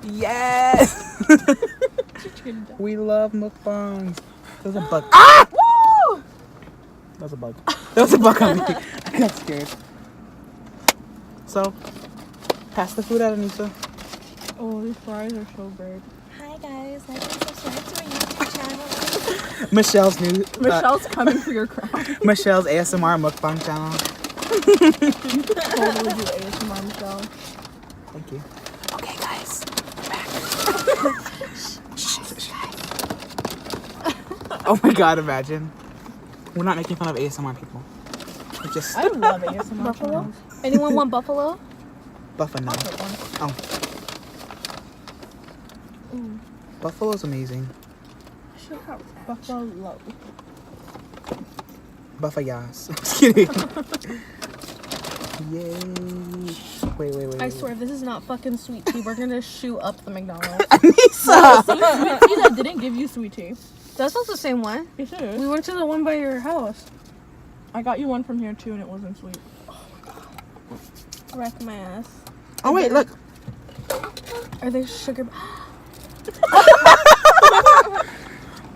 Yes. We love mukbangs. There's a bug. Ah! Woo! That was a bug. That was a bug on me. I got scared. So, pass the food out, Anissa. Oh, these fries are so good. Hi guys, like and subscribe to our YouTube channel. Michelle's new. Michelle's coming for your crown. Michelle's ASMR mukbang channel. Totally do ASMR, Michelle. Thank you. Okay, guys. We're back. Oh my god, imagine. We're not making fun of ASMR people. We're just I love ASMR. Buffalo? Anyone want buffalo? buffalo. Oh. Buffalo's amazing. Should have buffalo. Buffayas. I'm just kidding. Yay. Wait. I swear, if this is not fucking sweet tea, we're gonna shoot up the McDonald's. Anissa! Sweet tea that didn't give you sweet tea. That's not the same one. It should. We went to the one by your house. I got you one from here too, and it wasn't sweet. Wreck my ass. Oh wait, look. Are they sugar?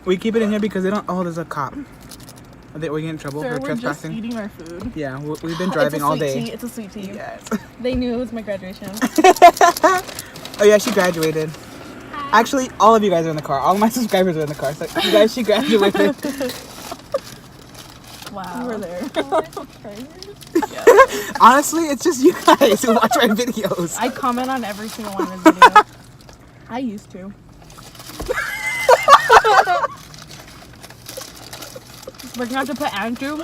We keep it in here because they don't. Oh, there's a cop. Are we getting in trouble Sir, for we're just trespassing? eating our food. Yeah, we've been driving all day. It's a sweet tea. Yes. They knew it was my graduation. Oh yeah, she graduated. Hi. Actually, all of you guys are in the car. All of my subscribers are in the car. So you guys, she graduated. Wow. You were there. Honestly, it's just you guys who watch my videos. I comment on every single one in this video. I used to. We're gonna have to put Andrew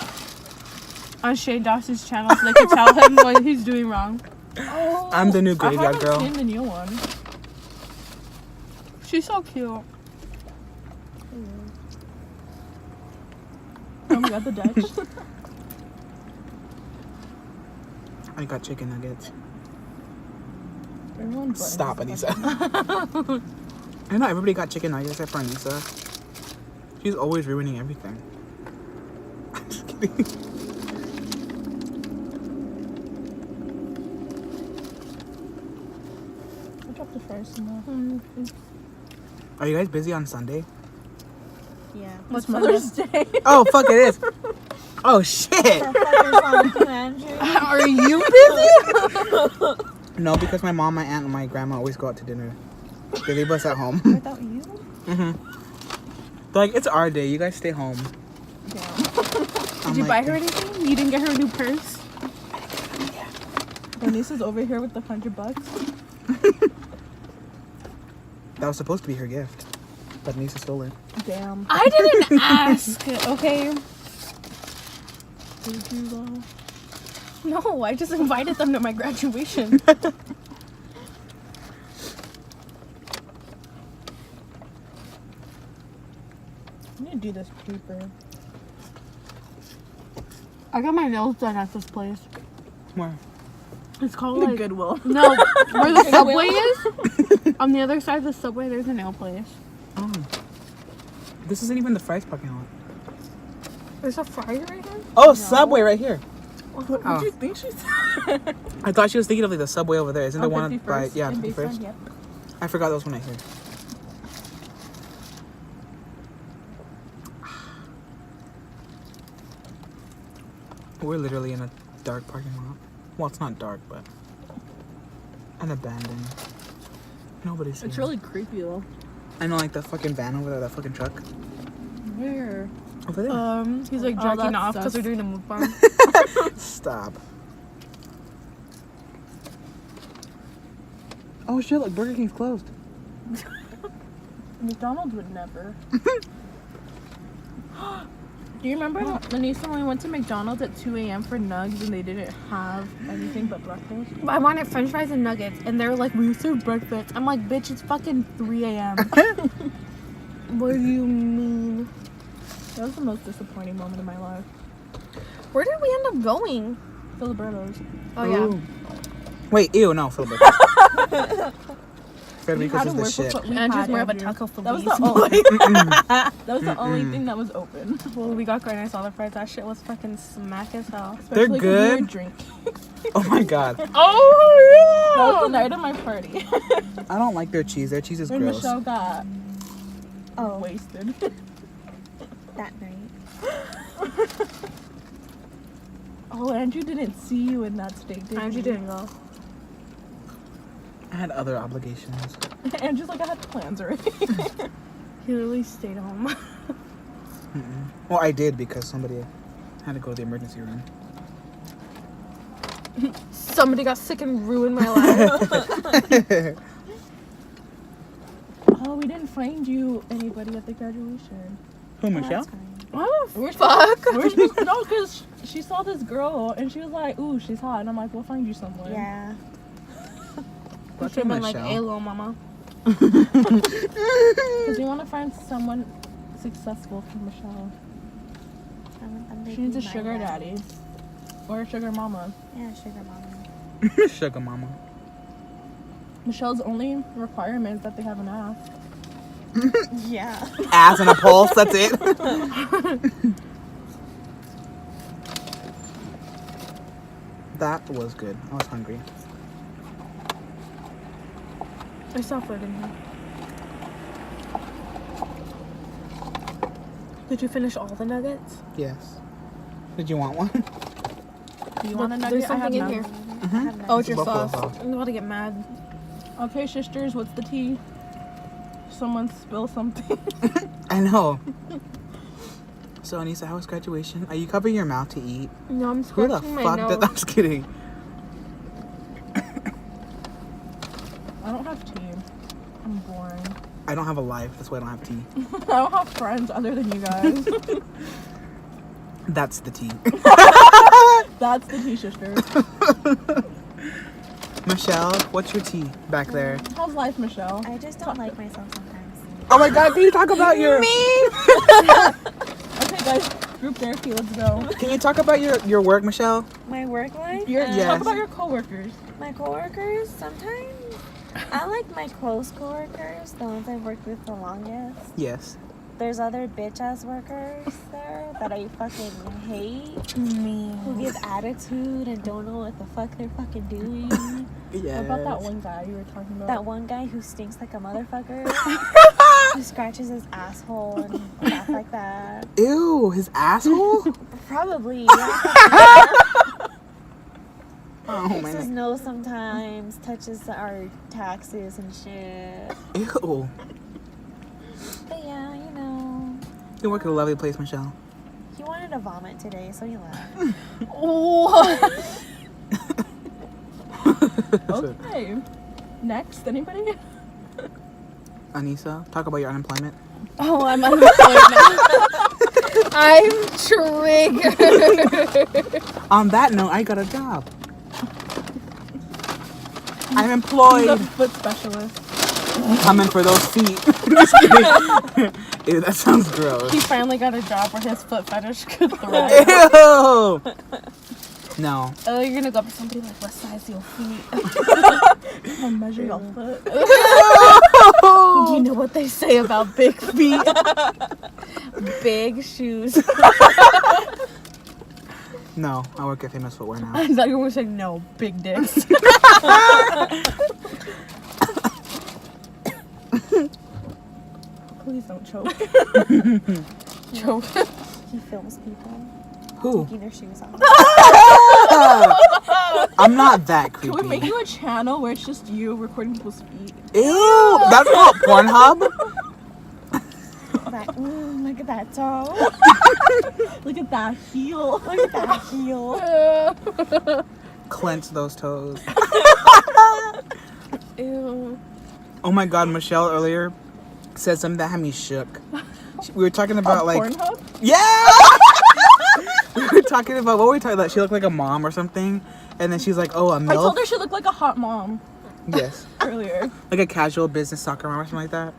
on Shane Doss's channel so they can tell him what he's doing wrong. Oh. I'm the new I graveyard haven't girl. seen the new one. She's so cute. Oh my god, the Dutch. I got chicken nuggets. Everyone but Stop, him. Anissa. I know everybody got chicken nuggets except for Anissa. She's always ruining everything. I'm just kidding. I dropped the fries in there. Are you guys busy on Sunday? Yeah. What's Mother's Day? Oh, fuck, it is. Oh, shit. Are you busy? No, because my mom, my aunt, and my grandma always go out to dinner. They leave us at home. Without you? Mm-hmm. They're like, it's our day. You guys stay home. Did you buy her anything? You didn't get her a new purse? Yeah. Anissa's over here with the $100. That was supposed to be her gift. But Nisa stole it. Damn. I didn't ask. Okay. Did you though? No, I just invited them to my graduation. I need to do this paper. I got my nails done at this place. Where? It's called The like Goodwill. No, Where the subway is? On the other side of the subway, there's a nail place. Oh. This isn't even the fries parking lot. There's a fryer right here? Oh, Subway right here. What Oh. do you think she said? I thought she was thinking of like the Subway over there. Isn't the On one 51st by, yeah, in 51st? Bayfront, yep. I forgot that was one right here. We're literally in a dark parking lot. Well, it's not dark, but an abandoned. Nobody's here. It's really creepy though. I know, like that fucking van over there, that fucking truck. Where? Over there. He's like Oh, jerking that's off because sus. they're doing a mukbang. Stop. Oh shit, like Burger King's closed. McDonald's would never. Do you remember Anissa when we went to McDonald's at 2 a.m. for nugs and they didn't have anything but breakfast? I wanted french fries and nuggets, and they're like, we serve breakfast. I'm like, bitch, it's fucking 3 a.m. What do you mean? That was the most disappointing moment of my life. Where did we end up going? Filiberto's. Oh, yeah. Ooh. Wait, ew, no, Philip. Federico's is the shit. Andrew's more of a taco That was Feliz. the only. That was the only thing that was open. Well, we got garnish all the fries. That shit was fucking smack as hell. They're Especially 'cause we were good. drinking. Oh my god. Oh yeah. That was the night of my party. I don't like their cheese. Their cheese is When gross. Michelle got wasted. That night. Oh, Andrew didn't see you in that state, did Andrew he? didn't go. I had other obligations. Andrew's like, I had plans already. He literally stayed home. Mm-mm. Well, I did because somebody had to go to the emergency room. Somebody got sick and ruined my life. Oh, we didn't find you anybody at the graduation. Who, Michelle? Where's Fuck. Where's Michelle? No, because she saw this girl and she was like, ooh, she's hot. And I'm like, we'll find you somewhere. Yeah. What Should have been Michelle? like, hey, little mama. Because we want to find someone successful for Michelle. She needs a sugar daddy. Or a sugar mama. Yeah, sugar mama. Sugar mama. Michelle's only requirement is that they have an ass. Yeah. Ass and a pulse, that's it. That was good. I was hungry. I saw food in here. Did you finish all the nuggets? Yes. Did you want one? Do you want a There's nugget? I have something in none. here. Mm-hmm. Oh, it's your Buffalo sauce. sauce. I'm about to get mad. Okay, sisters, what's the tea? Someone spill something. I know. So, Anissa, how was graduation? Are you covering your mouth to eat? No, I'm Who the scratching my fuck nose. did that? I'm just kidding. I don't have tea. I'm boring. I don't have a life. That's why I don't have tea. I don't have friends other than you guys. That's the tea. That's the tea, sisters. Michelle, what's your tea back there? How's life, Michelle? I just don't like myself sometimes. Oh my god, can you talk about your... Okay, guys, group therapy, let's go. Can you talk about your work, Michelle? My work life? Yes. Talk about your coworkers. My coworkers, sometimes I like my close coworkers, the ones I've worked with the longest. Yes. There's other bitch ass workers there that I fucking hate. Me. Who give attitude and don't know what the fuck they're fucking doing. Yes. What about that one guy you were talking about? That one guy who stinks like a motherfucker. Who scratches his asshole and stuff like that. Ew, his asshole? Probably. Oh Picks my his god. nose sometimes, touches our taxes and shit. Ew. But yeah, you know. You work at a lovely place, Michelle. He wanted to vomit today, so he left. Okay. Next, anybody? Anissa, talk about your unemployment. Oh, I'm unemployed now. I'm triggered. On that note, I got a job. I'm He's employed. a foot specialist. Coming for those feet. Just kidding. Ew, that sounds gross. He finally got a job where his foot fetish could thrive. Ew. No. Oh, you're gonna go up to somebody like, what size your feet? And measure your foot. Do you know what they say about big feet? Big shoes. No, I work at Famous Footwear now. I thought you were saying no, big dicks. Please don't choke. Choke. He films people Who? taking their shoes off. I'm not that creepy. Can we make you a channel where it's just you recording people's feet? Ew, that's not Pornhub. That, look at that toe. Look at that heel. Look at that heel. Clench those toes. Ew. Oh my god, Michelle earlier said something that had me shook. We were talking about like... Pornhub? Yeah! We were talking about... What were we talking about? She looked like a mom or something. And then she's like, oh, a I told MILF? her she looked like a hot mom Yes. earlier. Like a casual business soccer mom or something like that.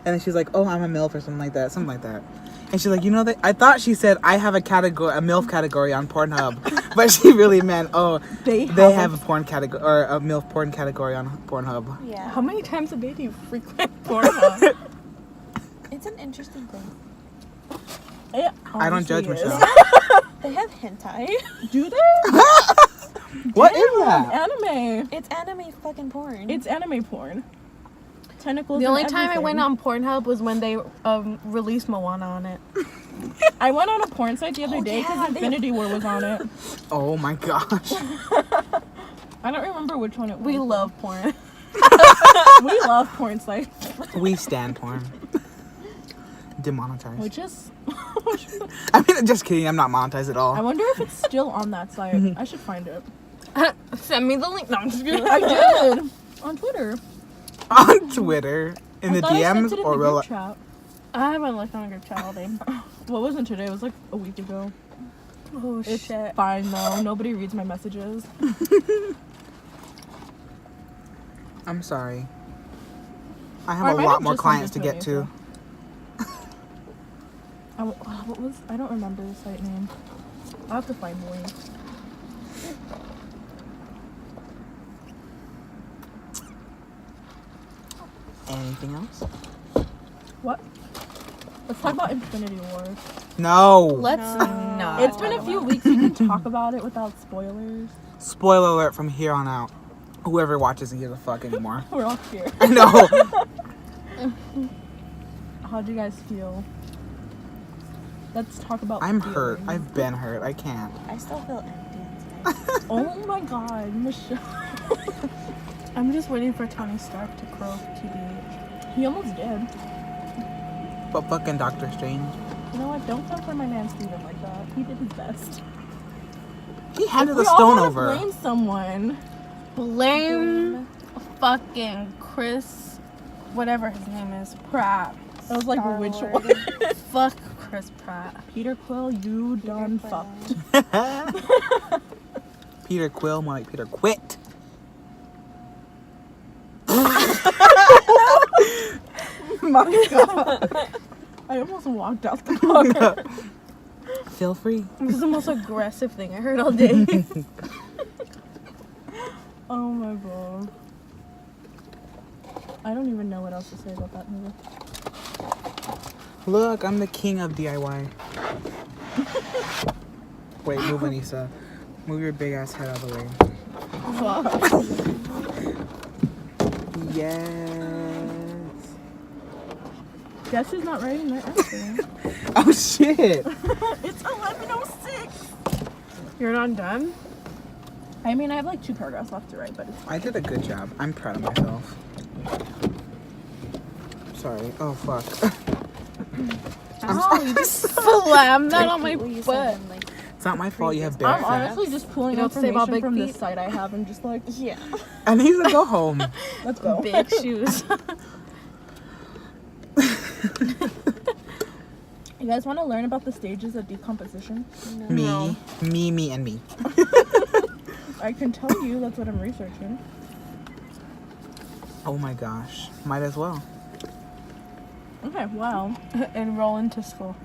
And then she's like, oh, I'm a MILF or something like that. Something like that. And she's like, you know that... I thought she said, I have a category, a MILF category on Pornhub. But she really meant, oh, they have a porn category, or a MILF porn category on Pornhub. Yeah. How many times a day do you frequent Pornhub? It's an interesting thing. It I don't judge honestly is. Michelle. They have hentai. Do they? What is that? Anime. It's anime fucking porn. It's anime porn. Tentacles. The only and time I went everything. on Pornhub was when they released Moana on it. I went on a porn site the other day because yeah, Infinity War was on it. Oh my gosh. I don't remember which one it was. We love porn. We love porn sites. We stand porn. Demonetized. Which is... I mean, just kidding. I'm not monetized at I all. wonder if it's still on that site. I should find it. Send me the link. No, I'm just kidding. I did. On Twitter. On Twitter, in I the thought I sent DMs, it in or the real group chat. I haven't looked on a group chat all day. Well, it wasn't today. It was like a week ago. Oh, It's shit. fine though. Nobody reads my messages. I'm sorry. I Or I have a might lot have more just clients to sent it get to to. Nathan. What was? I don't remember the site name. I'll have to find the link. Anything else? What? Let's talk about Infinity War. No. Let's not. It's been a few weeks. We can talk about it without spoilers. Spoiler alert from here on out. Whoever watches and gives a fuck anymore. We're all here. I know. How'd you guys feel? Let's talk about. I'm hurt. feelings. I've been hurt. I can't. I still feel empty inside. Oh my god, Michelle. I'm just waiting for Tony Stark to croak, TBH. He almost did. But fucking Doctor Strange. You know what? Don't come for my man Steven like that. He did his best. He handed We the all stone wanna over. Blame someone. Blame fucking Chris, whatever his name is, Pratt. I was like, which Star-Lord. one? Fuck Chris Pratt. Peter Quill, you done Quill. fucked. Peter Quill, more like Peter Quit. My god. I almost walked out the car. Feel free. This is the most aggressive thing I heard all day. Oh my god. I don't even know what else to say about that movie. Look, I'm the king of DIY. Wait, move, Anissa. Move your big ass head out of the way. Yes. Guess who's not writing their essay? Oh shit. It's 11:06. You're not done? I mean, I have like 2 paragraphs left to write, but it's fine. I did a good job. I'm proud of myself. Sorry. Oh fuck. Oh, you just slammed that on my Well, you butt. said, like, It's not my fault you have bare I'm feet. honestly just pulling You don't save all information big from this feet? site I have and just like, yeah. I need to go home. let's go. Big shoes. You guys want to learn about the stages of decomposition? Me, No. me, and me. I can tell you, that's what I'm researching. Oh my gosh. Might as well. Okay, wow. Enroll into school.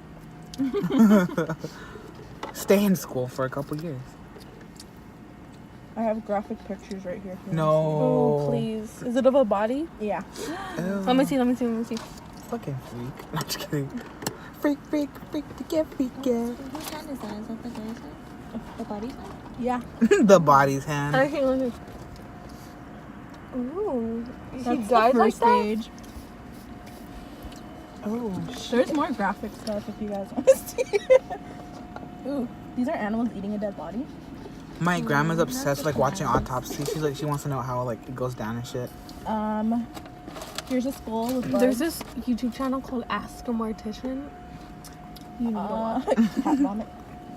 Stay in school for a couple years. I have graphic pictures right here. if you No. Oh, please. Is it of a body? wanna see. Yeah. Ew. Let me see. Fucking freak. I'm just kidding. Freak, to get freaky. Whose hand is that? Is that the guy's hand? The body's hand? Yeah. The body's hand. I can't look. Ooh. That's He the died like first that? stage. Oh, There's more graphic stuff if you guys want to see. Ooh, these are animals eating a dead body. my grandma's not obsessed just like watching animals. autopsy. She's like, she wants to know how like it goes down and shit. Here's a skull with blood. There's this YouTube channel called Ask a Mortician. You need to watch. Cat vomit.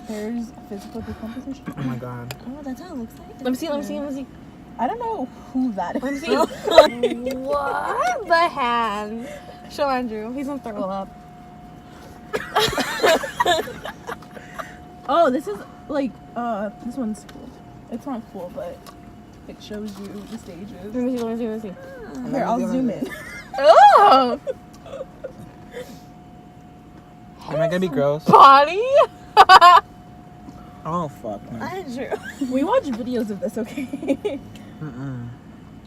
There's physical decomposition. Oh my god. Oh, that's how it looks like. Let me see. I don't know who that is. Let me see. What? The hand. Show Andrew. He's gonna throw up. Oh, this is like this one's cool. It's not cool, but it shows you the stages. Let me see. Here, I'll zoom in. Oh! Am I gonna be gross? Body? Oh fuck. No. Andrew. We watch videos of this, okay? Mm-mm.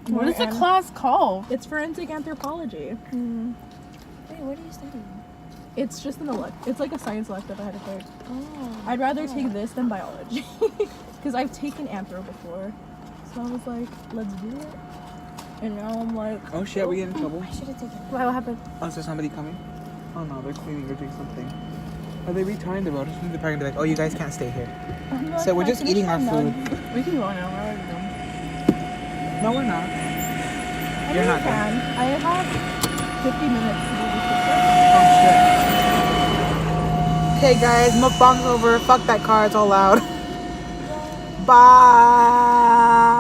What is the class called? It's forensic anthropology. Wait, what are you studying? It's just an it's like a science elective I had to take. Oh. I'd rather take this than biology. Because I've taken anthro before. So I was like, let's do it. And now I'm like, Oh shit, we get in trouble. I should have taken it. Why, what happened? Oh, is there somebody coming? Oh no, they're cleaning or doing something. Are they retying the road? They're probably gonna be like, oh, you guys can't stay here. I'm like, So we're "Can I just finish eating my our nug?" food. We can go now. We're already done. No, we're not. I You're mean, not we can. I have 50 minutes to do this picture. Oh shit. Okay, guys, mukbang's over. Fuck that car. It's all loud. Bye.